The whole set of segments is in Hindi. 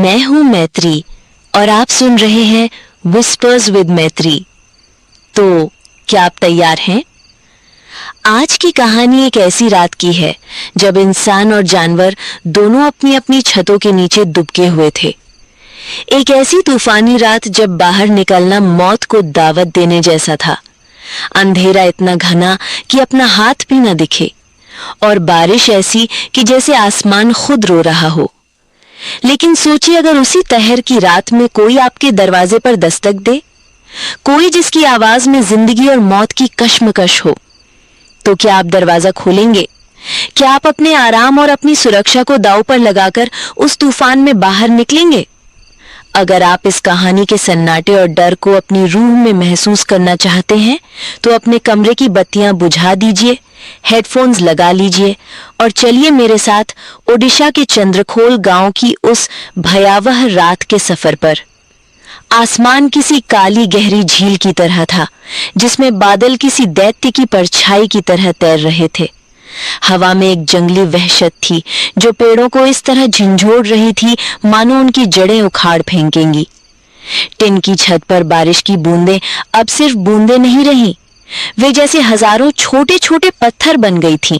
मैं हूं मैत्री और आप सुन रहे हैं विस्पर्स विद मैत्री। तो क्या आप तैयार हैं? आज की कहानी एक ऐसी रात की है जब इंसान और जानवर दोनों अपनी अपनी छतों के नीचे दुबके हुए थे। एक ऐसी तूफानी रात जब बाहर निकलना मौत को दावत देने जैसा था। अंधेरा इतना घना कि अपना हाथ भी न दिखे और बारिश ऐसी कि जैसे आसमान खुद रो रहा हो। लेकिन सोचिए, अगर उसी तहर की रात में कोई आपके दरवाजे पर दस्तक दे, कोई जिसकी आवाज में जिंदगी और मौत की कश्मकश हो, तो क्या आप दरवाजा खोलेंगे? क्या आप अपने आराम और अपनी सुरक्षा को दांव पर लगाकर उस तूफान में बाहर निकलेंगे? अगर आप इस कहानी के सन्नाटे और डर को अपनी रूह में महसूस करना चाहते हैं, तो अपने कमरे की बत्तियां बुझा दीजिए, हेडफोन्स लगा लीजिए और चलिए मेरे साथ ओडिशा के चंद्रखोल गांव की उस भयावह रात के सफर पर। आसमान किसी काली गहरी झील की तरह था, जिसमें बादल किसी दैत्य की परछाई की तरह तैर रहे थे। हवा में एक जंगली वहशत थी जो पेड़ों को इस तरह झंझोड़ रही थी मानो उनकी जड़ें उखाड़ फेंकेंगी। टिन की छत पर बारिश की बूंदें अब सिर्फ बूंदें नहीं रहीं, वे जैसे हजारों छोटे छोटे पत्थर बन गई थीं,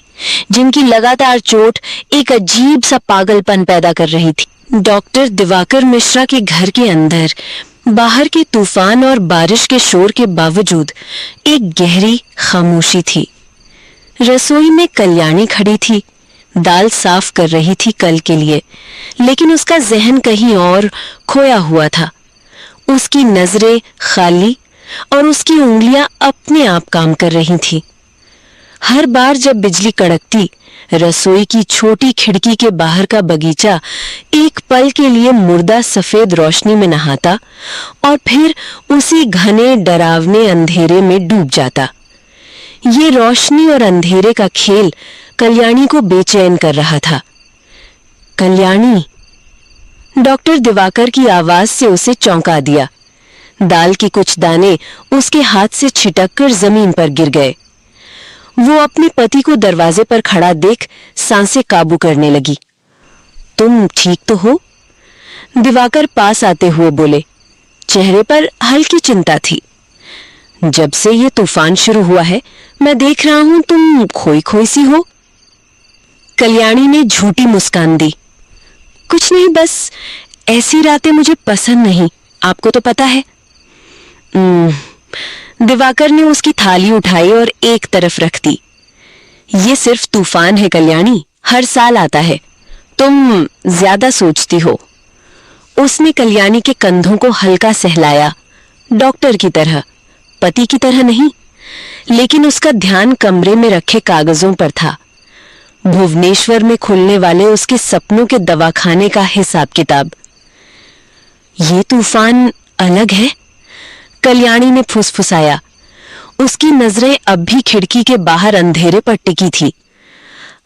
जिनकी लगातार चोट एक अजीब सा पागलपन पैदा कर रही थी। डॉक्टर दिवाकर मिश्रा के घर के अंदर बाहर के तूफान और बारिश के शोर के बावजूद एक गहरी खामोशी थी। रसोई में कल्याणी खड़ी थी, दाल साफ कर रही थी कल के लिए, लेकिन उसका जहन कहीं और खोया हुआ था। उसकी नजरें खाली और उसकी उंगलियां अपने आप काम कर रही थी। हर बार जब बिजली कड़कती, रसोई की छोटी खिड़की के बाहर का बगीचा एक पल के लिए मुर्दा सफेद रोशनी में नहाता और फिर उसी घने डरावने अंधेरे में डूब जाता। ये रोशनी और अंधेरे का खेल कल्याणी को बेचैन कर रहा था। कल्याणी! डॉक्टर दिवाकर की आवाज से उसे चौंका दिया। दाल के कुछ दाने उसके हाथ से छिटककर जमीन पर गिर गए। वो अपने पति को दरवाजे पर खड़ा देख सांसें काबू करने लगी। तुम ठीक तो हो? दिवाकर पास आते हुए बोले। चेहरे पर हल्की चिंता थी। जब से ये तूफान शुरू हुआ है, मैं देख रहा हूं तुम खोई खोई सी हो। कल्याणी ने झूठी मुस्कान दी। कुछ नहीं, बस ऐसी रातें मुझे पसंद नहीं, आपको तो पता है। दिवाकर ने उसकी थाली उठाई और एक तरफ रख दी। ये सिर्फ तूफान है कल्याणी, हर साल आता है, तुम ज्यादा सोचती हो। उसने कल्याणी के कंधों को हल्का सहलाया, डॉक्टर की तरह, पति की तरह नहीं। लेकिन उसका ध्यान कमरे में रखे कागजों पर था, भुवनेश्वर में खुलने वाले उसके सपनों के दवाखाने का हिसाब किताब। ये तूफान अलग है, कल्याणी ने फुसफुसाया। उसकी नजरें अब भी खिड़की के बाहर अंधेरे पर टिकी थी।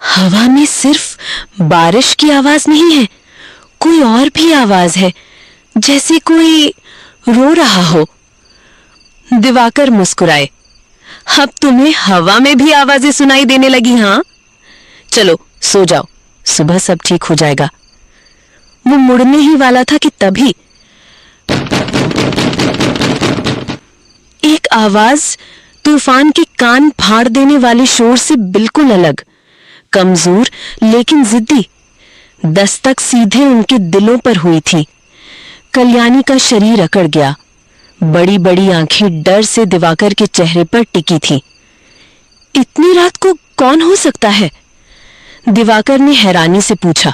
हवा में सिर्फ बारिश की आवाज नहीं है, कोई और भी आवाज है, जैसे कोई रो रहा हो। दिवाकर मुस्कुराए। अब तुम्हें हवा में भी आवाजें सुनाई देने लगी? हाँ, चलो सो जाओ, सुबह सब ठीक हो जाएगा। वो मुड़ने ही वाला था कि तभी एक आवाज तूफान के कान फाड़ देने वाले शोर से बिल्कुल अलग, कमजोर लेकिन जिद्दी, दस्तक सीधे उनके दिलों पर हुई थी। कल्याणी का शरीर अकड़ गया। बड़ी बड़ी आंखें डर से दिवाकर के चेहरे पर टिकी थीं। इतनी रात को कौन हो सकता है? दिवाकर ने हैरानी से पूछा।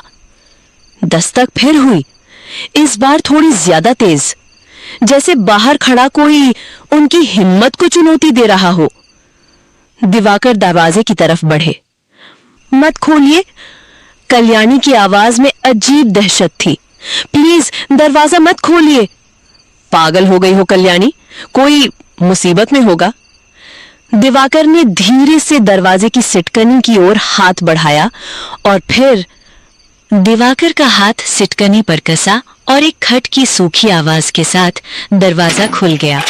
दस्तक फिर हुई, इस बार थोड़ी ज्यादा तेज, जैसे बाहर खड़ा कोई उनकी हिम्मत को चुनौती दे रहा हो। दिवाकर दरवाजे की तरफ बढ़े। मत खोलिए, कल्याणी की आवाज में अजीब दहशत थी। प्लीज दरवाजा मत खोलिए। पागल हो गई हो कल्याणी, कोई मुसीबत में होगा। दिवाकर ने धीरे से दरवाजे की सिटकनी की ओर हाथ बढ़ाया और फिर दिवाकर का हाथ सिटकनी पर कसा और एक खट की सूखी आवाज के साथ दरवाजा खुल गया।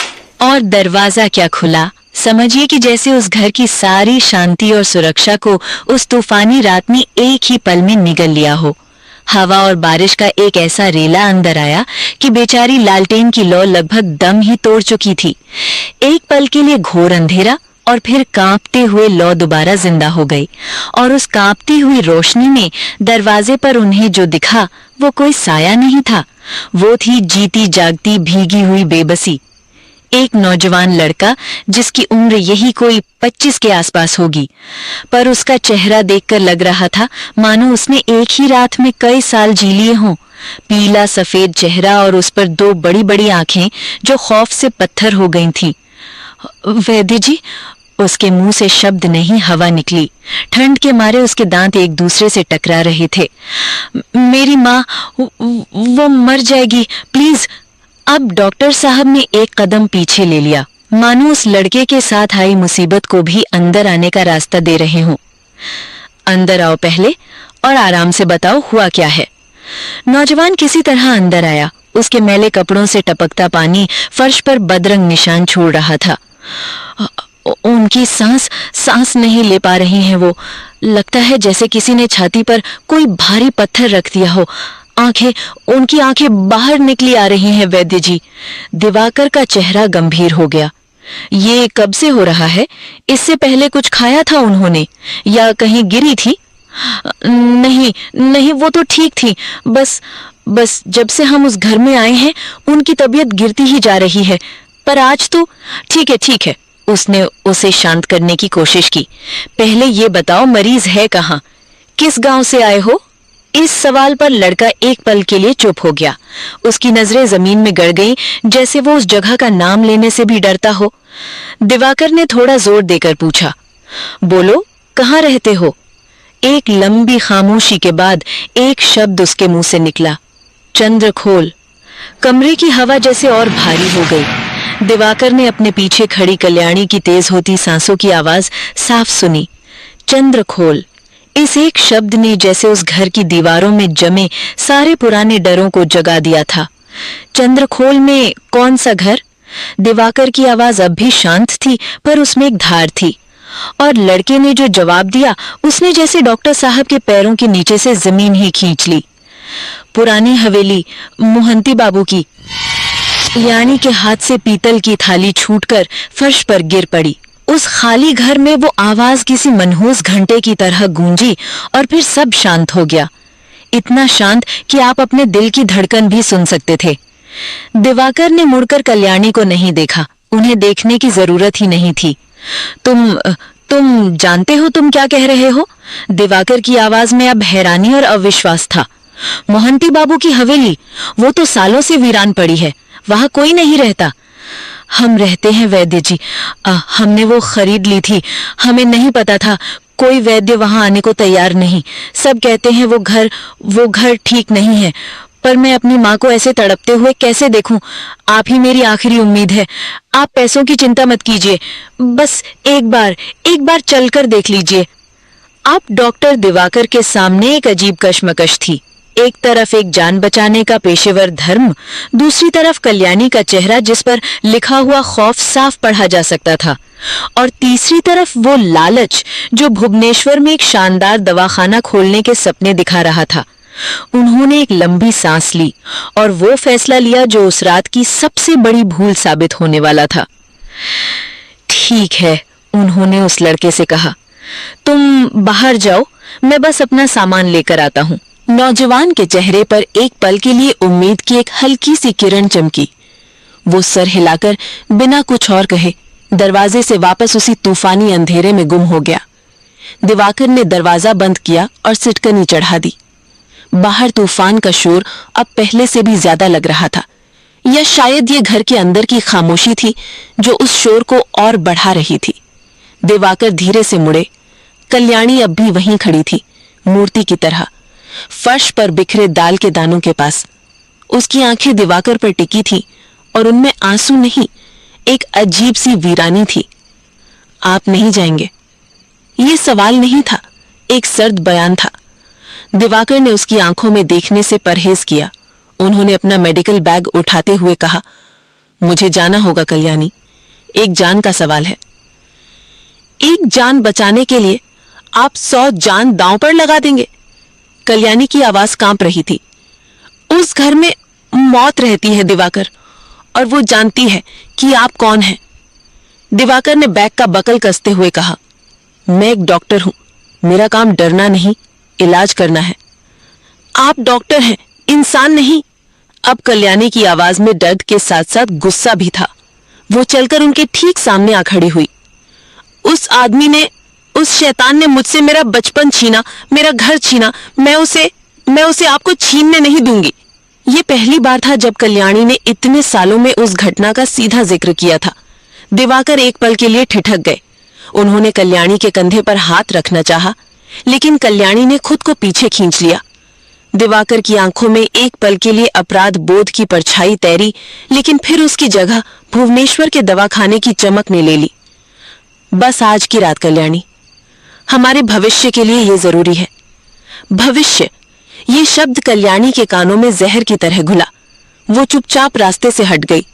और दरवाजा क्या खुला, समझिए कि जैसे उस घर की सारी शांति और सुरक्षा को उस तूफानी रात ने एक ही पल में निगल लिया हो। हवा और बारिश का एक ऐसा रेला अंदर आया कि बेचारी लालटेन की लौ लगभग दम ही तोड़ चुकी थी। एक पल के लिए घोर अंधेरा और फिर कांपते हुए लौ दोबारा जिंदा हो गई और उस कांपती हुई रोशनी में दरवाजे पर उन्हें जो दिखा वो कोई साया नहीं था, वो थी जीती जागती भीगी हुई बेबसी। एक नौजवान लड़का जिसकी उम्र यही कोई 25 के आसपास होगी, पर उसका चेहरा देखकर लग रहा था मानो उसने एक ही रात में कई साल जी लिए हों। पीला सफेद चेहरा और उस पर दो बड़ी बड़ी आंखें जो खौफ से पत्थर हो गई थीं। वैद्य जी, उसके मुंह से शब्द नहीं, हवा निकली। ठंड के मारे उसके दांत एक दूसरे से टकरा रहे थे। मेरी माँ वो मर जाएगी, प्लीज। अब डॉक्टर साहब ने एक कदम पीछे ले लिया, मानो उस लड़के के साथ आई मुसीबत को भी अंदर आने का रास्ता दे रहे हों। अंदर आओ पहले और आराम से बताओ हुआ क्या है। नौजवान किसी तरह अंदर आया। उसके मैले कपड़ों से टपकता पानी फर्श पर बदरंग निशान छोड़ रहा था। उनकी सांस नहीं ले पा रही हैं वो। लगता है जैसे किसी ने छाती पर कोई भारी पत्थर रख दिया हो। उनकी आंखें बाहर निकली आ रही हैं वैद्य जी। दिवाकर का चेहरा गंभीर हो गया। ये कब से हो रहा है? इससे पहले कुछ खाया था उन्होंने या कहीं गिरी थी? नहीं, वो तो ठीक थी। बस जब से हम उस घर में आए हैं उनकी तबीयत गिरती ही जा रही है। पर आज तो ठीक है। उसने उसे शांत करने की कोशिश की। पहले ये बताओ मरीज है कहाँ? किस गांव से आए हो? इस सवाल पर लड़का एक पल के लिए चुप हो गया। उसकी नजरें जमीन में गड़ गईं, जैसे वो उस जगह का नाम लेने से भी डरता हो। दिवाकर ने थोड़ा जोर देकर पूछा, बोलो कहाँ रहते हो? एक लंबी खामोशी के बाद एक शब्द उसके मुंह से निकला, चंद्रखोल। कमरे की हवा जैसे और भारी हो गई। दिवाकर ने अपने पीछे खड़ी कल्याणी की तेज होती सांसों की आवाज साफ सुनी। चंद्रखोल। इस एक शब्द ने जैसे उस घर की दीवारों में जमे सारे पुराने डरों को जगा दिया था। चंद्रखोल में कौन सा घर? दिवाकर की आवाज अब भी शांत थी, पर उसमें एक धार थी। और लड़के ने जो जवाब दिया उसने जैसे डॉक्टर साहब के पैरों के नीचे से जमीन ही खींच ली। पुरानी हवेली, मोहंती बाबू की। यानी के हाथ से पीतल की थाली छूटकर फर्श पर गिर पड़ी। उस खाली घर में वो आवाज किसी मनहूस घंटे की तरह गूंजी और फिर सब शांत हो गया। इतना शांत कि आप अपने दिल की धड़कन भी सुन सकते थे। दिवाकर ने मुड़कर कल्याणी को नहीं देखा। उन्हें देखने की जरूरत ही नहीं थी। तुम जानते हो तुम क्या कह रहे हो? दिवाकर की आवाज में अब हैरानी और अविश्वास था। मोहंती बाबू की हवेली, वो तो सालों से वीरान पड़ी है, वहां कोई नहीं रहता। हम रहते हैं वैद्य जी। हमने वो खरीद ली थी। हमें नहीं पता था, कोई वैद्य वहां आने को तैयार नहीं। सब कहते हैं वो घर ठीक नहीं है। पर मैं अपनी माँ को ऐसे तड़पते हुए कैसे देखूं? आप ही मेरी आखिरी उम्मीद है। आप पैसों की चिंता मत कीजिए, बस एक बार चलकर देख लीजिए। आप डॉक्टर दिवाकर के सामने एक अजीब कश्मकश थी। एक तरफ एक जान बचाने का पेशेवर धर्म, दूसरी तरफ कल्याणी का चेहरा जिस पर लिखा हुआ खौफ साफ पढ़ा जा सकता था, और तीसरी तरफ वो लालच जो भुवनेश्वर में एक शानदार दवाखाना खोलने के सपने दिखा रहा था। उन्होंने एक लंबी सांस ली और वो फैसला लिया जो उस रात की सबसे बड़ी भूल साबित होने वाला था। ठीक है, उन्होंने उस लड़के से कहा, तुम बाहर जाओ, मैं बस अपना सामान लेकर आता हूँ। नौजवान के चेहरे पर एक पल के लिए उम्मीद की एक हल्की सी किरण चमकी। वो सर हिलाकर बिना कुछ और कहे दरवाजे से वापस उसी तूफानी अंधेरे में गुम हो गया। दिवाकर ने दरवाजा बंद किया और सिटकनी चढ़ा दी। बाहर तूफान का शोर अब पहले से भी ज्यादा लग रहा था, या शायद ये घर के अंदर की खामोशी थी जो उस शोर को और बढ़ा रही थी। दिवाकर धीरे से मुड़े। कल्याणी अब भी वहीं खड़ी थी, मूर्ति की तरह, फर्श पर बिखरे दाल के दानों के पास। उसकी आंखें दिवाकर पर टिकी थी और उनमें आंसू नहीं, एक अजीब सी वीरानी थी। आप नहीं जाएंगे? ये सवाल नहीं था, एक सर्द बयान था। दिवाकर ने उसकी आंखों में देखने से परहेज किया। उन्होंने अपना मेडिकल बैग उठाते हुए कहा, मुझे जाना होगा कल्याणी, एक जान का सवाल है। एक जान बचाने के लिए आप 100 जान दांव पर लगा देंगे? कल्याणी की आवाज कांप रही थी। उस घर में मौत रहती है दिवाकर, और वो जानती है कि आप कौन हैं। दिवाकर ने बैग का बकल कसते हुए कहा, मैं एक डॉक्टर हूं, मेरा काम डरना नहीं, इलाज करना है। आप डॉक्टर हैं, इंसान नहीं। अब कल्याणी की आवाज में दर्द के साथ साथ गुस्सा भी था। वो चलकर उनके ठीक सामने आ खड़ी हुई। उस आदमी ने, उस शैतान ने मुझसे मेरा बचपन छीना, मेरा घर छीना। मैं उसे आपको छीनने नहीं दूंगी। ये पहली बार था जब कल्याणी ने इतने सालों में उस घटना का सीधा जिक्र किया था। दिवाकर एक पल के लिए ठिठक गए। उन्होंने कल्याणी के कंधे पर हाथ रखना चाहा, लेकिन कल्याणी ने खुद को पीछे खींच लिया। दिवाकर की आंखों में एक पल के लिए अपराध बोध की परछाई तैरी, लेकिन फिर उसकी जगह भुवनेश्वर के दवाखाने की चमक ने ले ली। बस आज की रात कल्याणी, हमारे भविष्य के लिए यह जरूरी है। भविष्य, ये शब्द कल्याणी के कानों में जहर की तरह घुला। वो चुपचाप रास्ते से हट गई।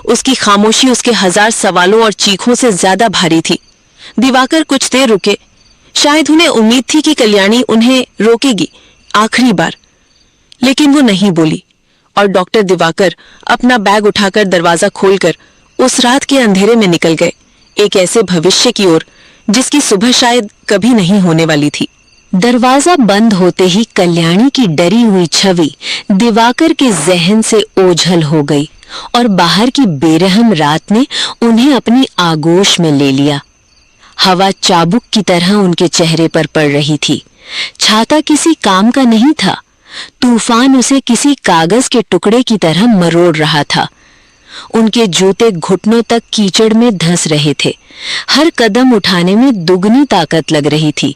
उसकी खामोशी उसके 1000 सवालों और चीखों से ज्यादा भारी थी। दिवाकर कुछ देर रुके। शायद उन्हें उम्मीद थी कि कल्याणी उन्हें रोकेगी आखिरी बार, लेकिन वो नहीं बोली। और डॉक्टर दिवाकर अपना बैग उठाकर दरवाजा खोलकर उस रात के अंधेरे में निकल गए, एक ऐसे भविष्य की ओर जिसकी सुबह शायद कभी नहीं होने वाली थी। दरवाजा बंद होते ही कल्याणी की डरी हुई छवि दिवाकर के जहन से ओझल हो गई और बाहर की बेरहम रात ने उन्हें अपनी आगोश में ले लिया। हवा चाबुक की तरह उनके चेहरे पर पड़ रही थी। छाता किसी काम का नहीं था। तूफान उसे किसी कागज के टुकड़े की तरह मरोड़ रहा था। उनके जूते घुटनों तक कीचड़ में धंस रहे थे। हर कदम उठाने में दुगनी ताकत लग रही थी,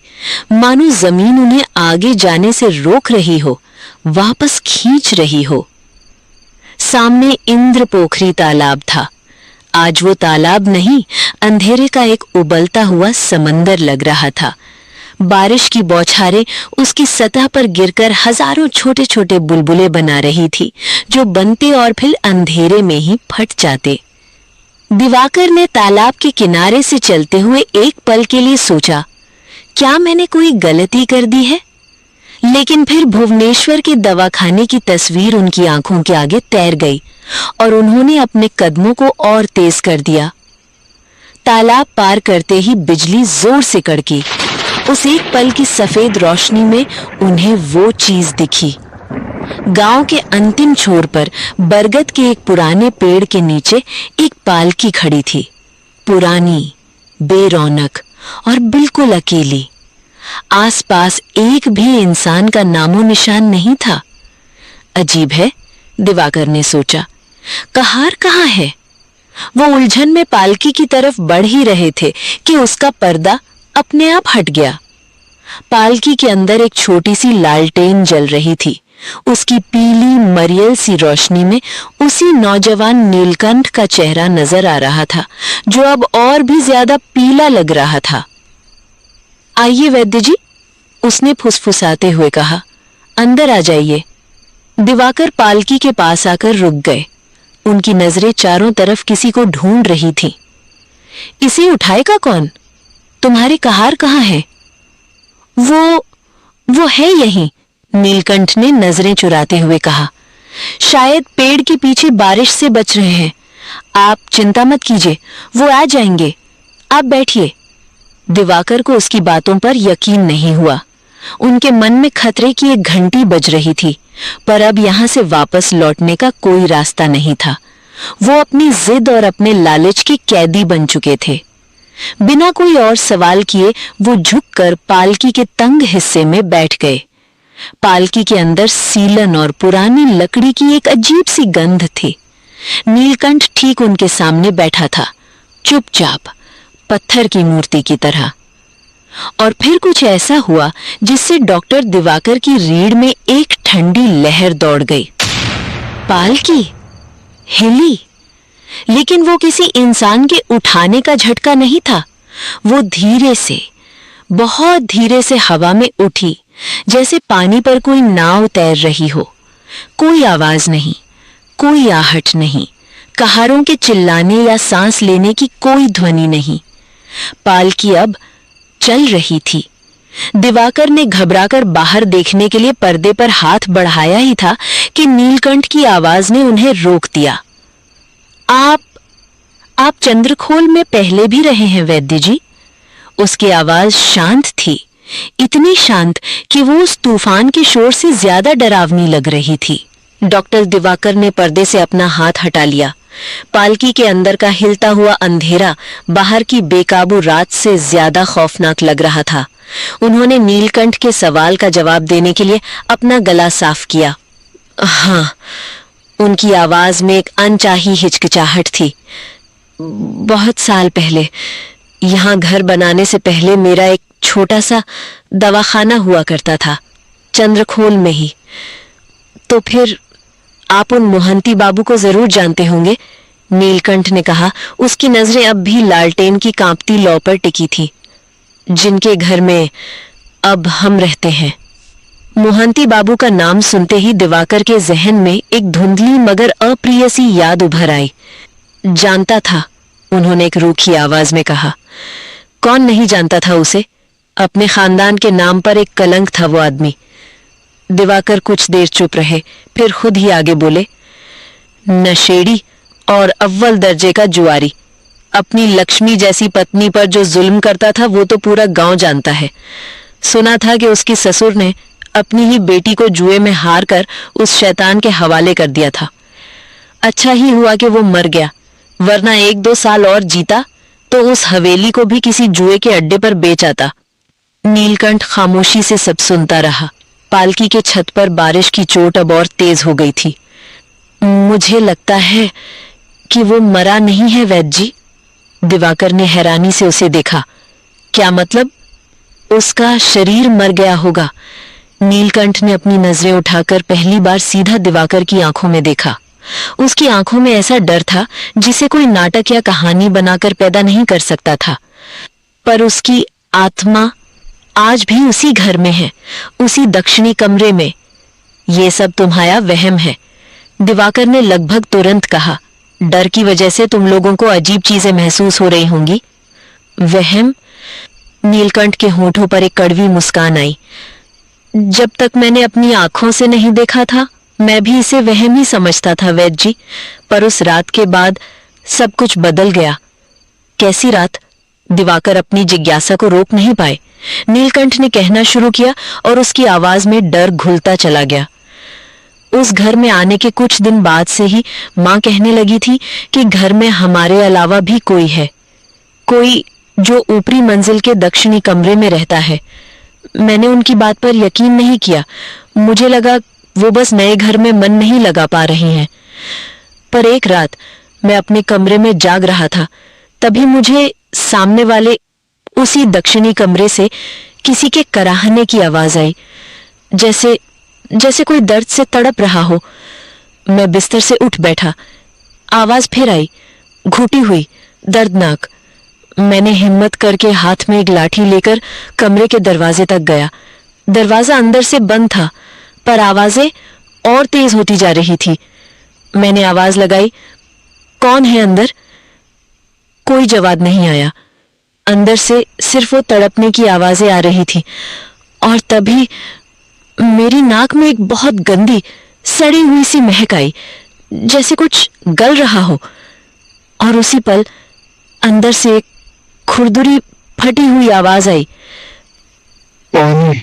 मानो जमीन उन्हें आगे जाने से रोक रही हो, वापस खींच रही हो। सामने इंद्र पोखरी तालाब था। आज वो तालाब नहीं, अंधेरे का एक उबलता हुआ समंदर लग रहा था। बारिश की बौछारें उसकी सतह पर गिरकर हजारों छोटे छोटे बुलबुले बना रही थी, जो बनते और फिर अंधेरे में ही फट जाते। दिवाकर ने तालाब के किनारे से चलते हुए एक पल के लिए सोचा, क्या मैंने कोई गलती कर दी है? लेकिन फिर भुवनेश्वर के दवाखाने की तस्वीर उनकी आंखों के आगे तैर गई और उन्होंने अपने कदमों को और तेज कर दिया। तालाब पार करते ही बिजली जोर से कड़की। उस एक पल की सफेद रोशनी में उन्हें वो चीज दिखी। गांव के अंतिम छोर पर बरगद के एक पुराने पेड़ के नीचे एक पालकी खड़ी थी, पुरानी, बेरौनक और बिल्कुल अकेली। आसपास एक भी इंसान का नामो निशान नहीं था। अजीब है, दिवाकर ने सोचा, कहार कहाँ है? वो उलझन में पालकी की तरफ बढ़ ही रहे थे कि उसका पर्दा अपने आप हट गया। पालकी के अंदर एक छोटी सी लालटेन जल रही थी। उसकी पीली मरियल सी रोशनी में उसी नौजवान नीलकंठ का चेहरा नजर आ रहा था, जो अब और भी ज्यादा पीला लग रहा था। आइए वैद्य जी, उसने फुसफुसाते हुए कहा, अंदर आ जाइए। दिवाकर पालकी के पास आकर रुक गए। उनकी नजरें चारों तरफ किसी को ढूंढ रही थीं। इसे उठाएगा कौन? तुम्हारे कहार कहाँ है? वो है यहीं, नीलकंठ ने नजरें चुराते हुए कहा। शायद पेड़ के पीछे बारिश से बच रहे हैं। आप चिंता मत कीजिए, वो आ जाएंगे। आप बैठिए। दिवाकर को उसकी बातों पर यकीन नहीं हुआ। उनके मन में खतरे की एक घंटी बज रही थी, पर अब यहां से वापस लौटने का कोई रास्ता नहीं था। वो अपनी जिद और अपने लालच के कैदी बन चुके थे। बिना कोई और सवाल किए वो झुककर पालकी के तंग हिस्से में बैठ गए। पालकी के अंदर सीलन और पुरानी लकड़ी की एक अजीब सी गंध थी। नीलकंठ ठीक उनके सामने बैठा था, चुपचाप, पत्थर की मूर्ति की तरह। और फिर कुछ ऐसा हुआ जिससे डॉक्टर दिवाकर की रीढ़ में एक ठंडी लहर दौड़ गई। पालकी हिली, लेकिन वो किसी इंसान के उठाने का झटका नहीं था। वो धीरे से, बहुत धीरे से हवा में उठी, जैसे पानी पर कोई नाव तैर रही हो। कोई आवाज नहीं, कोई आहट नहीं, कहारों के चिल्लाने या सांस लेने की कोई ध्वनि नहीं। पालकी अब चल रही थी। दिवाकर ने घबराकर बाहर देखने के लिए पर्दे पर हाथ बढ़ाया ही था कि नीलकंठ की आवाज ने उन्हें रोक दिया। आप चंद्रखोल में पहले भी रहे हैं वैद्य जी? उसकी आवाज शांत थी, इतनी शांत कि वो उस तूफान के शोर से ज्यादा डरावनी लग रही थी। डॉक्टर दिवाकर ने पर्दे से अपना हाथ हटा लिया। पालकी के अंदर का हिलता हुआ अंधेरा बाहर की बेकाबू रात से ज्यादा खौफनाक लग रहा था। उन्होंने नीलकंठ के सवाल का जवाब देने के लिए अपना गला साफ किया। हाँ, उनकी आवाज में एक अनचाही हिचकिचाहट थी। बहुत साल पहले, यहाँ घर बनाने से पहले मेरा एक छोटा सा दवाखाना हुआ करता था, चंद्रखोल में ही। तो फिर आप उन मोहंती बाबू को जरूर जानते होंगे, नीलकंठ ने कहा। उसकी नजरें अब भी लालटेन की कांपती लौ पर टिकी थी, जिनके घर में अब हम रहते हैं। मोहंती बाबू का नाम सुनते ही दिवाकर के जहन में एक धुंधली मगर अप्रिय सी याद उभर आई। जानता था, उन्होंने एक रूखी आवाज में कहा। कौन नहीं जानता था उसे? अपने खानदान के नाम पर एक कलंक था वो आदमी। दिवाकर कुछ देर चुप रहे, फिर खुद ही आगे बोले। नशेड़ी और अव्वल दर्जे का जुआरी, अपनी लक्ष्मी जैसी पत्नी पर जो जुल्म करता था वो तो पूरा गांव जानता है। सुना था कि उसकी ससुर ने अपनी ही बेटी को जुए में हार कर उस शैतान के हवाले कर दिया था। अच्छा ही हुआ कि वो मर गया, वरना 1-2 साल और जीता तो उस हवेली को भी किसी जुए के अड्डे पर बेच आता। नीलकंठ खामोशी से सब सुनता रहा। पालकी के छत पर बारिश की चोट अब और तेज हो गई थी। मुझे लगता है कि वो मरा नहीं है वैद्य जी। दिवाकर ने हैरानी से उसे देखा। क्या मतलब? उसका शरीर मर गया होगा। नीलकंठ ने अपनी नजरें उठाकर पहली बार सीधा दिवाकर की आंखों में देखा। उसकी आंखों में ऐसा डर था जिसे कोई नाटक या कहानी बनाकर पैदा नहीं कर सकता था। पर उसकी आत्मा आज भी उसी घर में है, उसी दक्षिणी कमरे में। ये सब तुम्हारा वहम है, दिवाकर ने लगभग तुरंत कहा। डर की वजह से तुम लोगों को अजीब चीजें महसूस हो रही होंगी। वहम? नीलकंठ के होठों पर एक कड़वी मुस्कान आई। जब तक मैंने अपनी आंखों से नहीं देखा था, मैं भी इसे वहम ही समझता था वैद्य जी। पर उस रात के बाद सब कुछ बदल गया। कैसी रात? दिवाकर अपनी जिज्ञासा को रोक नहीं पाए। नीलकंठ ने कहना शुरू किया और उसकी आवाज में डर घुलता चला गया। उस घर में आने के कुछ दिन बाद से ही मां कहने लगी थी कि घर में हमारे अलावा भी कोई है, कोई जो ऊपरी मंजिल के दक्षिणी कमरे में रहता है। मैंने उनकी बात पर यकीन नहीं किया। मुझे लगा वो बस नए घर में मन नहीं लगा पा रही हैं। पर एक रात मैं अपने कमरे में जाग रहा था, तभी मुझे सामने वाले उसी दक्षिणी कमरे से किसी के कराहने की आवाज आई, जैसे कोई दर्द से तड़प रहा हो। मैं बिस्तर से उठ बैठा। आवाज फिर आई, घुटी हुई, दर्दनाक। मैंने हिम्मत करके हाथ में एक लाठी लेकर कमरे के दरवाजे तक गया। दरवाजा अंदर से बंद था, पर आवाजें और तेज होती जा रही थी। मैंने आवाज लगाई, कौन है अंदर? कोई जवाब नहीं आया। अंदर से सिर्फ वो तड़पने की आवाजें आ रही थी। और तभी मेरी नाक में एक बहुत गंदी सड़ी हुई सी महक आई, जैसे कुछ गल रहा हो। और उसी पल अंदर से एक खुरदुरी फटी हुई आवाज आई, पानी।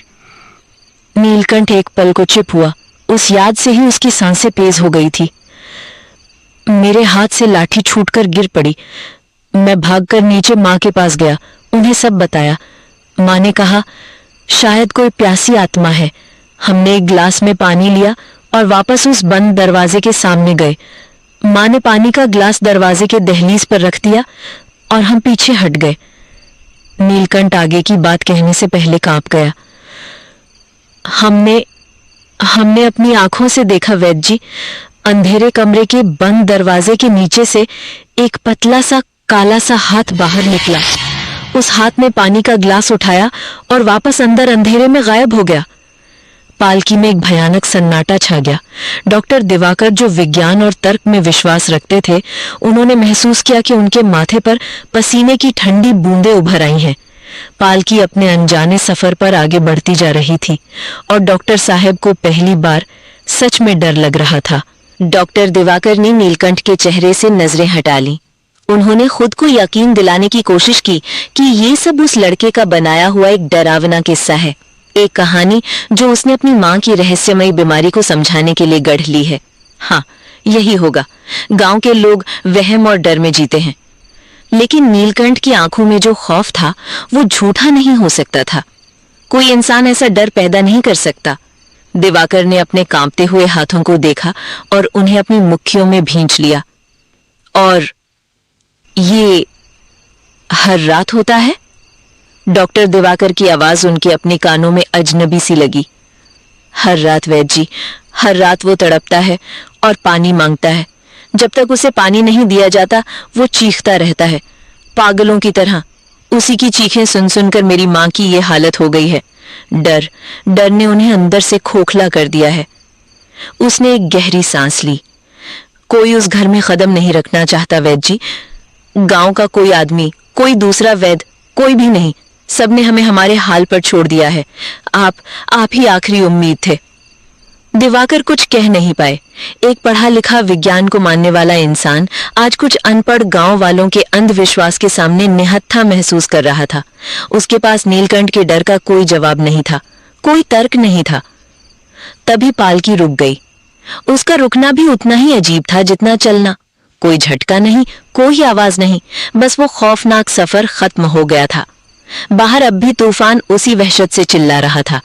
नीलकंठ एक पल को चुप हुआ। उस याद से ही उसकी सांसें तेज हो गई थी। मेरे हाथ से लाठी छूटकर गिर पड़ी। मैं भागकर नीचे मां के पास गया, उन्हें सब बताया। मां ने कहा, शायद कोई प्यासी आत्मा है। हमने एक गिलास में पानी लिया और वापस उस बंद दरवाजे के सामने गए। मां ने पानी का गिलास दरवाजे के दहलीज पर रख दिया और हम पीछे हट गए। नीलकंठ आगे की बात कहने से पहले कांप गया। हमने अपनी आंखों से देखा वैद्य जी, अंधेरे कमरे के बंद दरवाजे के नीचे से एक पतला सा काला सा हाथ बाहर निकला। उस हाथ ने पानी का गिलास उठाया और वापस अंदर अंधेरे में गायब हो गया। पालकी में एक भयानक सन्नाटा छा गया। डॉक्टर दिवाकर, जो विज्ञान और तर्क में विश्वास रखते थे, उन्होंने महसूस किया कि उनके माथे पर पसीने की ठंडी बूंदें उभर आई हैं। पालकी अपने अनजाने सफर पर आगे बढ़ती जा रही थी और डॉक्टर साहब को पहली बार सच में डर लग रहा था। डॉक्टर दिवाकर ने नीलकंठ के चेहरे से नजरें हटा लीं। उन्होंने खुद को यकीन दिलाने की कोशिश की कि ये सब उस लड़के का बनाया हुआ एक डरावना किस्सा है, एक कहानी जो उसने अपनी मां की रहस्यमयी बीमारी को समझाने के लिए गढ़ ली है। हाँ, यही होगा। गांव के लोग वहम और डर में जीते हैं, लेकिन नीलकंठ की आंखों में जो खौफ था वो झूठा नहीं हो सकता था। कोई इंसान ऐसा डर पैदा नहीं कर सकता। दिवाकर ने अपने कांपते हुए हाथों को देखा और उन्हें अपनी मुट्ठियों में भींच लिया। और ये हर रात होता है? डॉक्टर दिवाकर की आवाज उनके अपने कानों में अजनबी सी लगी। हर रात वैद्य जी, हर रात वो तड़पता है और पानी मांगता है। जब तक उसे पानी नहीं दिया जाता वो चीखता रहता है, पागलों की तरह। उसी की चीखें सुन सुनकर मेरी मां की ये हालत हो गई है। डर ने उन्हें अंदर से खोखला कर दिया है। उसने एक गहरी सांस ली। कोई उस घर में कदम नहीं रखना चाहता वैद्य जी। गांव का कोई आदमी, कोई दूसरा वैद्य, कोई भी नहीं। सबने हमें हमारे हाल पर छोड़ दिया है। आप ही आखिरी उम्मीद थे। दिवाकर कुछ कह नहीं पाए। एक पढ़ा लिखा विज्ञान को मानने वाला इंसान आज कुछ अनपढ़ गांव वालों के अंधविश्वास के सामने निहत्था महसूस कर रहा था। उसके पास नीलकंठ के डर का कोई जवाब नहीं था, कोई तर्क नहीं था। तभी पालकी रुक गई। उसका रुकना भी उतना ही अजीब था जितना चलना। कोई झटका नहीं, कोई आवाज नहीं, बस वो खौफनाक सफर खत्म हो गया था। बाहर अब भी तूफान उसी वहशत से चिल्ला रहा था।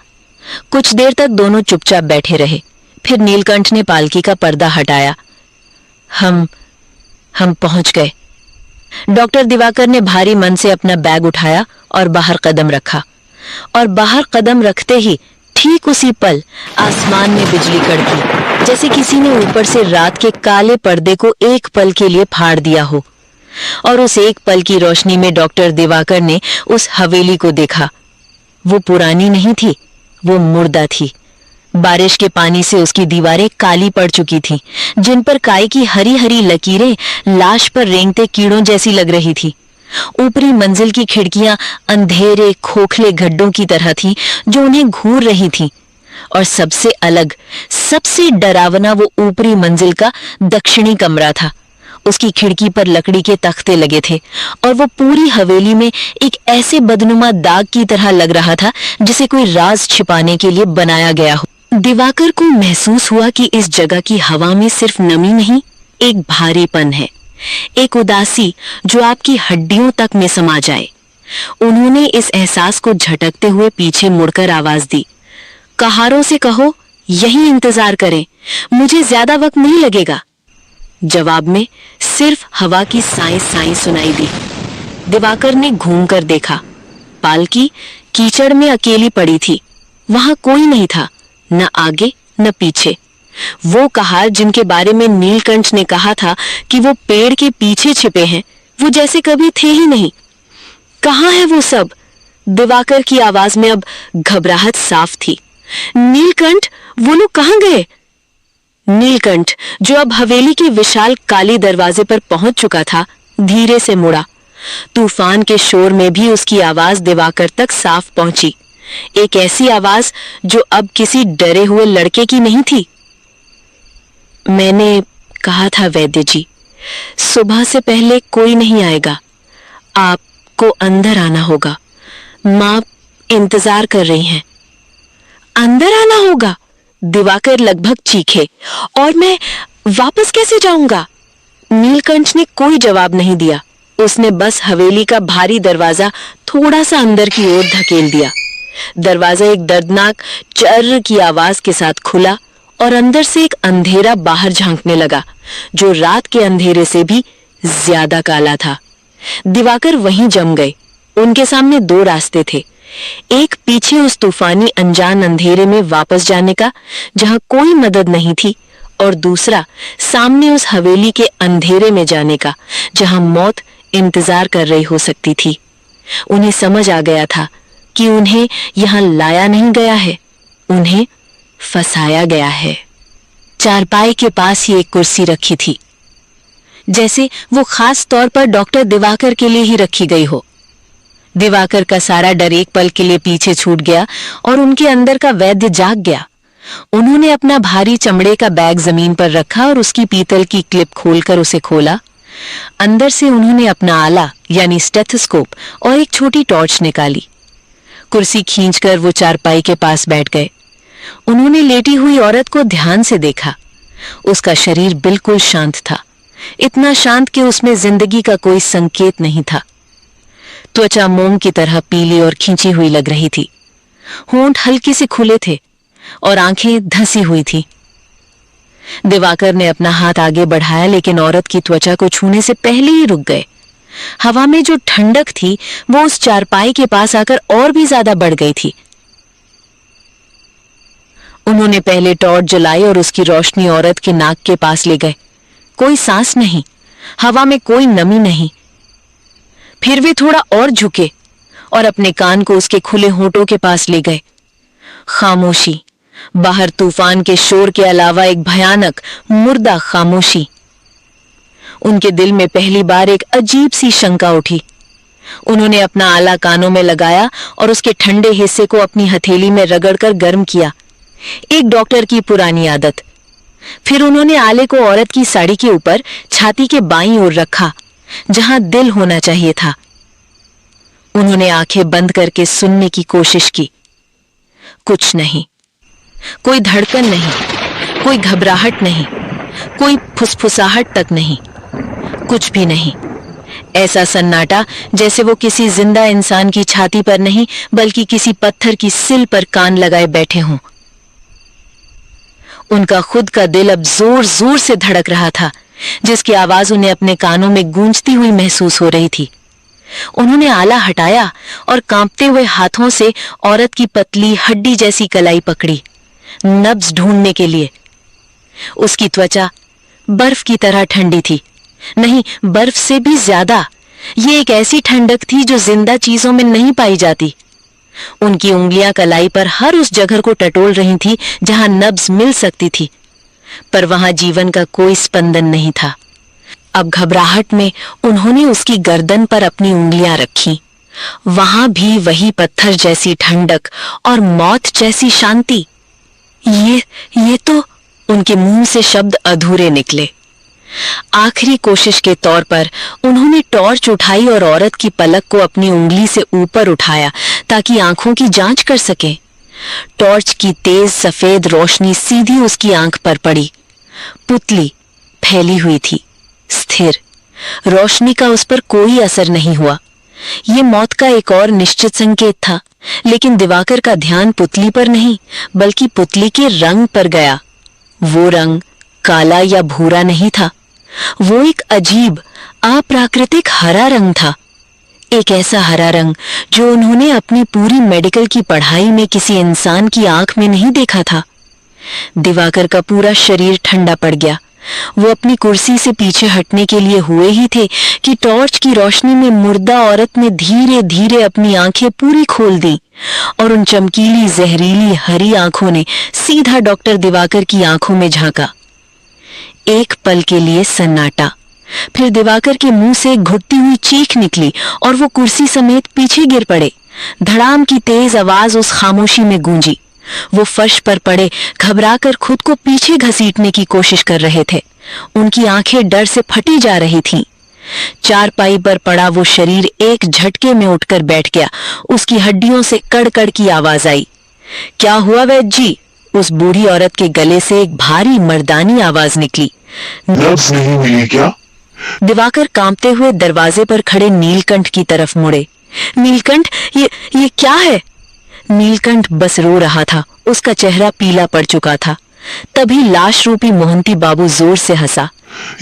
कुछ देर तक दोनों चुपचाप बैठे रहे। फिर नीलकंठ ने पालकी का पर्दा हटाया। हम पहुंच गए। डॉक्टर दिवाकर ने भारी मन से अपना बैग उठाया और बाहर कदम रखा। और बाहर कदम रखते ही ठीक उसी पल आसमान में बिजली कड़की, जैसे किसी ने ऊपर से रात के काले पर्दे को एक पल के लिए फाड़ दिया हो। और उस एक पल की रोशनी में डॉक्टर दिवाकर ने उस हवेली को देखा। वो पुरानी नहीं थी, वो मुर्दा थी। बारिश के पानी से उसकी दीवारें काली पड़ चुकी थीं, जिन पर काई की हरी हरी लकीरें लाश पर रेंगते कीड़ों जैसी लग रही थी। ऊपरी मंजिल की खिड़कियां अंधेरे खोखले गड्ढों की तरह थीं, जो उन्हें घूर रही थीं। और सबसे अलग, सबसे डरावना वो ऊपरी मंजिल का दक्षिणी कमरा था। उसकी खिड़की पर लकड़ी के तख्ते लगे थे और वो पूरी हवेली में एक ऐसे बदनुमा दाग की तरह लग रहा था जिसे कोई राज छिपाने के लिए बनाया गया हो। दिवाकर को महसूस हुआ कि इस जगह की हवा में सिर्फ नमी नहीं, एक भारीपन है, एक उदासी जो आपकी हड्डियों तक में समा जाए। उन्होंने इस एहसास को झटकते हुए पीछे मुड़कर आवाज दी, कहारों से कहो यहीं इंतजार करें, मुझे ज्यादा वक्त नहीं लगेगा। जवाब में सिर्फ हवा की साई साई सुनाई दी। दिवाकर ने घूमकर देखा। पालकी कीचड़ में अकेली पड़ी थी। वहां कोई नहीं था, न आगे न पीछे। वो कहार जिनके बारे में नीलकंठ ने कहा था कि वो पेड़ के पीछे छिपे हैं, वो जैसे कभी थे ही नहीं। कहाँ है वो सब? दिवाकर की आवाज में अब घबराहट साफ थी। नीलकंठ, वो लोग कहाँ गए? नीलकंठ, जो अब हवेली के विशाल काली दरवाजे पर पहुंच चुका था, धीरे से मुड़ा। तूफान के शोर में भी उसकी आवाज दिवाकर तक साफ पहुंची। एक ऐसी आवाज जो अब किसी डरे हुए लड़के की नहीं थी। मैंने कहा था वैद्य जी, सुबह से पहले कोई नहीं आएगा, आपको अंदर आना होगा। मां इंतजार कर रही हैं। अंदर आना होगा? दिवाकर लगभग चीखे। और मैं वापस कैसे जाऊंगा? नीलकंठ ने कोई जवाब नहीं दिया। उसने बस हवेली का भारी दरवाजा थोड़ा सा अंदर की ओर धकेल दिया। दरवाजा एक दर्दनाक चर्र की आवाज के साथ खुला और अंदर से एक अंधेरा बाहर झांकने लगा, जो रात के अंधेरे से भी ज्यादा काला था। दिवाकर वहीं जम गए। उनके सामने दो रास्ते थे, एक पीछे उस तूफानी अनजान अंधेरे में वापस जाने का, जहां कोई मदद नहीं थी, और दूसरा सामने उस हवेली के अंधेरे में जाने का, जहां मौत इंतजार कर रही हो सकती थी। उन्हें समझ आ गया था कि उन्हें यहां लाया नहीं गया है, उन्हें फंसाया गया है। चारपाई के पास ही एक कुर्सी रखी थी, जैसे वो खास तौर पर डॉक्टर दिवाकर के लिए ही रखी गई हो। दिवाकर का सारा डर एक पल के लिए पीछे छूट गया और उनके अंदर का वैद्य जाग गया। उन्होंने अपना भारी चमड़े का बैग जमीन पर रखा और उसकी पीतल की क्लिप खोलकर उसे खोला। अंदर से उन्होंने अपना आला यानी स्टेथोस्कोप और एक छोटी टॉर्च निकाली। कुर्सी खींचकर वो चारपाई के पास बैठ गए। उन्होंने लेटी हुई औरत को ध्यान से देखा। उसका शरीर बिल्कुल शांत था, इतना शांत कि उसमें जिंदगी का कोई संकेत नहीं था। त्वचा मोम की तरह पीली और खींची हुई लग रही थी। होंठ हल्के से खुले थे और आंखें धंसी हुई थी। दिवाकर ने अपना हाथ आगे बढ़ाया, लेकिन औरत की त्वचा को छूने से पहले ही रुक गए। हवा में जो ठंडक थी वो उस चारपाई के पास आकर और भी ज्यादा बढ़ गई थी। उन्होंने पहले टॉर्च जलाई और उसकी रोशनी औरत के नाक के पास ले गए। कोई सांस नहीं, हवा में कोई नमी नहीं। फिर वे थोड़ा और झुके और अपने कान को उसके खुले होंठों के पास ले गए। खामोशी, बाहर तूफान के शोर के अलावा एक भयानक मुर्दा खामोशी। उनके दिल में पहली बार एक अजीब सी शंका उठी। उन्होंने अपना आला कानों में लगाया और उसके ठंडे हिस्से को अपनी हथेली में रगड़कर गर्म किया, एक डॉक्टर की पुरानी आदत। फिर उन्होंने आले को औरत की साड़ी के ऊपर छाती के बाईं ओर रखा, जहां दिल होना चाहिए था। उन्होंने आंखें बंद करके सुनने की कोशिश की। कुछ नहीं, कोई धड़कन नहीं, कोई घबराहट नहीं, कोई फुसफुसाहट तक नहीं, कुछ भी नहीं। ऐसा सन्नाटा जैसे वो किसी जिंदा इंसान की छाती पर नहीं बल्कि किसी पत्थर की सिल पर कान लगाए बैठे हों। उनका खुद का दिल अब जोर जोर से धड़क रहा था, जिसकी आवाज उन्हें अपने कानों में गूंजती हुई महसूस हो रही थी। उन्होंने आला हटाया और कांपते हुए हाथों से औरत की पतली हड्डी जैसी कलाई पकड़ी, नब्ज ढूंढने के लिए। उसकी त्वचा बर्फ की तरह ठंडी थी, नहीं, बर्फ से भी ज्यादा। ये एक ऐसी ठंडक थी जो जिंदा चीजों में नहीं पाई जाती। उनकी उंगलियां कलाई पर हर उस जगह को टटोल रही थी जहां नब्ज मिल सकती थी, पर वहां जीवन का कोई स्पंदन नहीं था। अब घबराहट में उन्होंने उसकी गर्दन पर अपनी उंगलियां रखी। वहां भी वही पत्थर जैसी ठंडक और मौत जैसी शांति। ये तो उनके मुंह से शब्द अधूरे निकले। आखिरी कोशिश के तौर पर उन्होंने टॉर्च उठाई और औरत की पलक को अपनी उंगली से ऊपर उठाया ताकि आंखों की जांच कर सके। टॉर्च की तेज सफेद रोशनी सीधी उसकी आंख पर पड़ी। पुतली फैली हुई थी, स्थिर। रोशनी का उस पर कोई असर नहीं हुआ। ये मौत का एक और निश्चित संकेत था, लेकिन दिवाकर का ध्यान पुतली पर नहीं बल्कि पुतली के रंग पर गया। वो रंग काला या भूरा नहीं था, वो एक अजीब अप्राकृतिक हरा रंग था। एक ऐसा हरा रंग जो उन्होंने अपनी पूरी मेडिकल की पढ़ाई में किसी इंसान की आंख में नहीं देखा था। दिवाकर का पूरा शरीर ठंडा पड़ गया। वो अपनी कुर्सी से पीछे हटने के लिए हुए ही थे कि टॉर्च की रोशनी में मुर्दा औरत ने धीरे धीरे अपनी आंखें पूरी खोल दी और उन चमकीली जहरीली हरी आंखों ने सीधा डॉक्टर दिवाकर की आंखों में झांका। एक पल के लिए सन्नाटा, फिर दिवाकर के मुंह से एक घुटती हुई चीख निकली और वो कुर्सी समेत पीछे गिर पड़े। धड़ाम की तेज आवाज उस खामोशी में गूंजी। वो फर्श पर पड़े घबराकर खुद को पीछे घसीटने की कोशिश कर रहे थे। उनकी आंखें डर से फटी जा रही थीं। चारपाई पर पड़ा वो शरीर एक झटके में उठकर बैठ गया। उसकी हड्डियों से कड़कड़ की आवाज आई। क्या हुआ वैद्य जी? उस बूढ़ी औरत के गले से एक भारी मर्दानी आवाज निकली। नब्ज नहीं मिली क्या? दिवाकर कांपते हुए दरवाजे पर खड़े नीलकंठ की तरफ मुड़े। नीलकंठ, ये क्या है? नीलकंठ बस रो रहा था। उसका चेहरा पीला पड़ चुका था। तभी लाश रूपी मोहंती बाबू जोर से हंसा।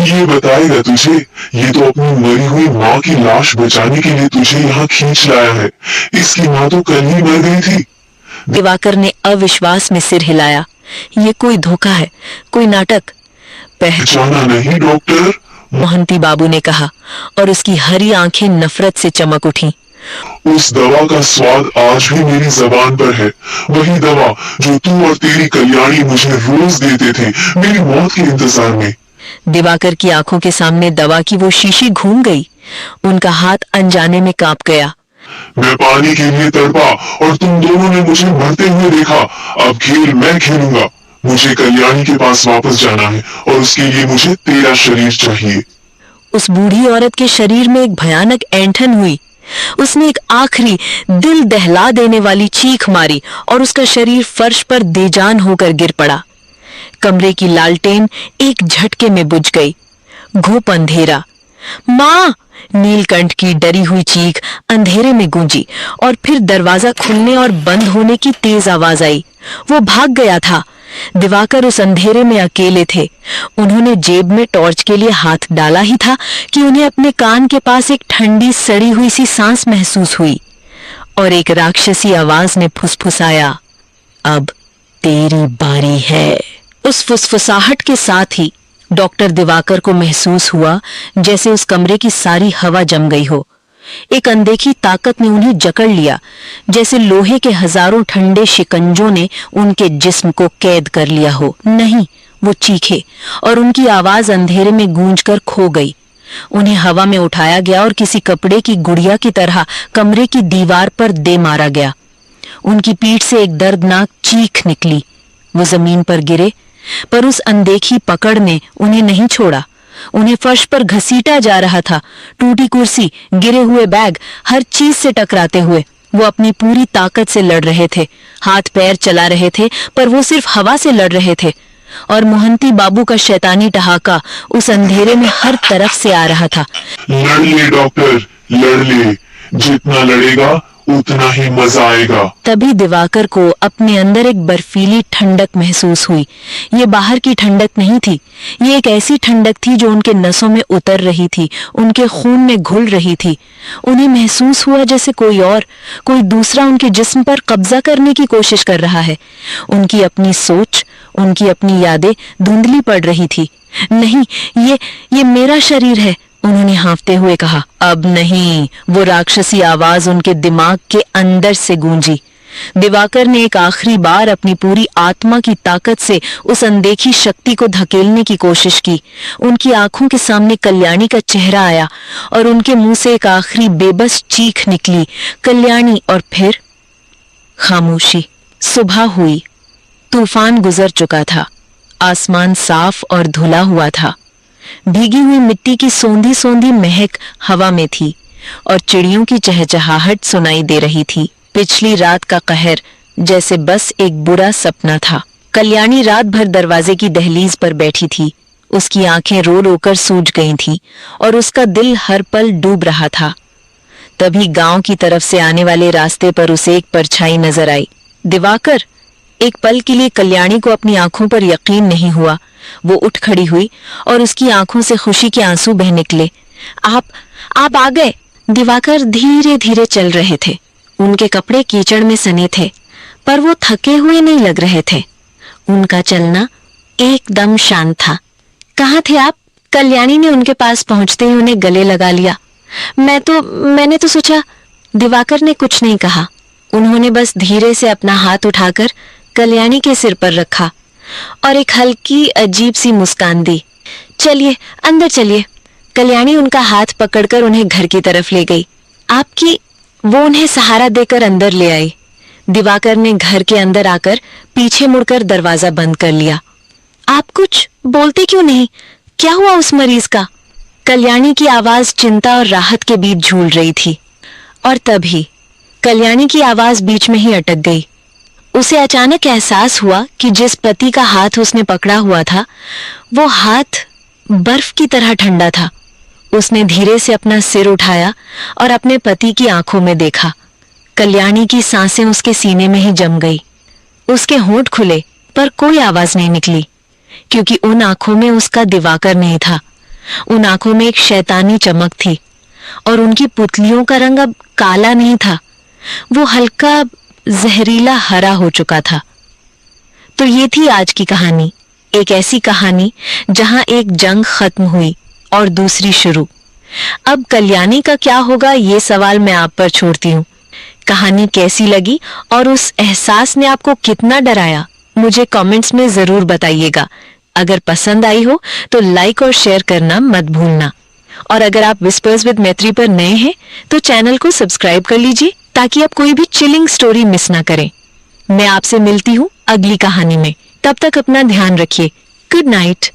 ये बताएगा तुझे? ये तो अपनी मरी हुई माँ की लाश बचाने के लिए तुझे यहाँ खींच लाया है। इसकी माँ तो कल ही मर गई थी। दिवाकर ने अविश्वास में सिर हिलाया। ये कोई धोखा है, कोई नाटक। पहचाना नहीं डॉक्टर? मोहंती बाबू ने कहा और उसकी हरी आंखें नफरत से चमक उठी। उस दवा का स्वाद आज भी मेरी जबान पर है। वही दवा जो तू और तेरी कल्याणी मुझे रोज देते थे मेरी मौत के इंतजार में। दिवाकर की आंखों के सामने दवा की वो शीशी घूम गई। उनका हाथ अनजाने में कांप गया। मैं पानी के लिए तड़पा और तुम दोनों ने मुझे मरते हुए देखा। अब खेल मैं खेलूंगा। मुझे कल्याणी के पास वापस जाना है और उसके लिए मुझे तेरा शरीर चाहिए। उस बूढ़ी औरत के शरीर में एक भयानक ऐंठन हुई। उसने एक आखिरी दिल दहला देने वाली चीख मारी और उसका शरीर फर्श पर बेजान होकर गिर पड़ा। कमरे की लालटेन एक झटके में बुझ गई। घुप अंधेरा। माँ! नीलकंठ की डरी हुई चीख अंधेरे में गूंजी और फिर दरवाजा खुलने और बंद होने की तेज आवाज आई। वो भाग गया था। दिवाकर उस अंधेरे में अकेले थे। उन्होंने जेब में टॉर्च के लिए हाथ डाला ही था कि उन्हें अपने कान के पास एक ठंडी सड़ी हुई सी सांस महसूस हुई और एक राक्षसी आवाज ने फुसफुसाया, अब तेरी बारी है। उस फुसफुसाहट के साथ ही डॉक्टर दिवाकर को महसूस हुआ जैसे उस कमरे की सारी हवा जम गई हो। एक अनदेखी ताकत ने उन्हें जकड़ लिया, जैसे लोहे के हजारों ठंडे शिकंजों ने उनके जिस्म को कैद कर लिया हो। नहीं, वो चीखे और उनकी आवाज अंधेरे में गूंजकर खो गई। उन्हें हवा में उठाया गया और किसी कपड़े की गुड़िया की तरह कमरे की दीवार पर दे मारा गया। उनकी पीठ से एक दर्दनाक चीख निकली। वो जमीन पर गिरे, पर उस अनदेखी पकड़ ने उन्हें नहीं छोड़ा। उन्हें फर्श पर घसीटा जा रहा था। टूटी कुर्सी, गिरे हुए बैग, हर चीज से टकराते हुए वो अपनी पूरी ताकत से लड़ रहे थे। हाथ पैर चला रहे थे, पर वो सिर्फ हवा से लड़ रहे थे। और मोहंती बाबू का शैतानी ठहाका उस अंधेरे में हर तरफ से आ रहा था। लड़ ले डॉक्टर, लड़ ले। जितना लड़ेगा उतना ही मजा आएगा। तभी दिवाकर को अपने अंदर एक बर्फीली ठंडक महसूस हुई। ये बाहर की ठंडक नहीं थी, ये एक ऐसी ठंडक थी जो उनके नसों में उतर रही थी, उनके खून में घुल रही थी। उन्हें महसूस हुआ जैसे कोई दूसरा उनके जिस्म पर कब्जा करने की कोशिश कर रहा है। उनकी अपनी सोच, उनकी अपनी यादें धुंधली पड़ रही थी। नहीं, ये मेरा शरीर है, उन्होंने हाँफते हुए कहा। अब नहीं, वो राक्षसी आवाज उनके दिमाग के अंदर से गूंजी। दिवाकर ने एक आखिरी बार अपनी पूरी आत्मा की ताकत से उस अनदेखी शक्ति को धकेलने की कोशिश की। उनकी आंखों के सामने कल्याणी का चेहरा आया और उनके मुंह से एक आखिरी बेबस चीख निकली, कल्याणी। और फिर खामोशी। सुबह हुई। तूफान गुजर चुका था। आसमान साफ और धुला हुआ था। भीगी हुई मिट्टी की सोंधी सोंधी महक हवा में थी और चिड़ियों की चहचहाहट सुनाई दे रही थी। पिछली रात का कहर जैसे बस एक बुरा सपना था। कल्याणी रात भर दरवाजे की दहलीज पर बैठी थी। उसकी आंखें रो रो कर सूज गई थीं और उसका दिल हर पल डूब रहा था। तभी गांव की तरफ से आने वाले रास्ते पर उसे एक परछाई नजर आई। दिवाकर! एक पल के लिए कल्याणी को अपनी आंखों पर यकीन नहीं हुआ। वो उठ खड़ी हुई और उसकी आंखों से खुशी के आंसू बह निकले। आप आ गए। दिवाकर धीरे धीरे चल रहे थे। उनके कपड़े कीचड़ में सने थे, पर वो थके हुए नहीं लग रहे थे। उनका चलना एकदम शांत था। कहाँ थे आप? कल्याणी ने उनके पास पहुंचते ही उन्हें गले लगा लिया। मैंने तो सोचा। दिवाकर ने कुछ नहीं कहा। उन्होंने बस धीरे से अपना हाथ उठाकर कल्याणी के सिर पर रखा और एक हल्की अजीब सी मुस्कान दी। चलिए अंदर चलिए। कल्याणी उनका हाथ पकड़कर उन्हें घर की तरफ ले गई। वो उन्हें सहारा देकर अंदर ले आई। दिवाकर ने घर के अंदर आकर पीछे मुड़कर दरवाजा बंद कर लिया। आप कुछ बोलते क्यों नहीं? क्या हुआ उस मरीज का? कल्याणी की आवाज चिंता और राहत के बीच झूल रही थी। और तभी कल्याणी की आवाज बीच में ही अटक गई। उसे अचानक एहसास हुआ कि जिस पति का हाथ उसने पकड़ा हुआ था, वो हाथ बर्फ की तरह ठंडा था। उसने धीरे से अपना सिर उठाया और अपने पति की आंखों में देखा। कल्याणी की सांसें उसके सीने में ही जम गई। उसके होंठ खुले, पर कोई आवाज नहीं निकली, क्योंकि उन आंखों में उसका दिवाकर नहीं था। उन आंखों में एक शैतानी चमक थी और उनकी पुतलियों का रंग अब काला नहीं था, वो हल्का जहरीला हरा हो चुका था। तो ये थी आज की कहानी, एक ऐसी कहानी जहां एक जंग खत्म हुई और दूसरी शुरू। अब कल्याणी का क्या होगा, ये सवाल मैं आप पर छोड़ती हूँ। कहानी कैसी लगी और उस एहसास ने आपको कितना डराया, मुझे कमेंट्स में जरूर बताइएगा। अगर पसंद आई हो तो लाइक और शेयर करना मत भूलना। और अगर आप विस्पर्स विद मैत्री पर नए हैं तो चैनल को सब्सक्राइब कर लीजिए ताकि आप कोई भी चिलिंग स्टोरी मिस ना करें। मैं आपसे मिलती हूँ अगली कहानी में। तब तक अपना ध्यान रखिए। Good night.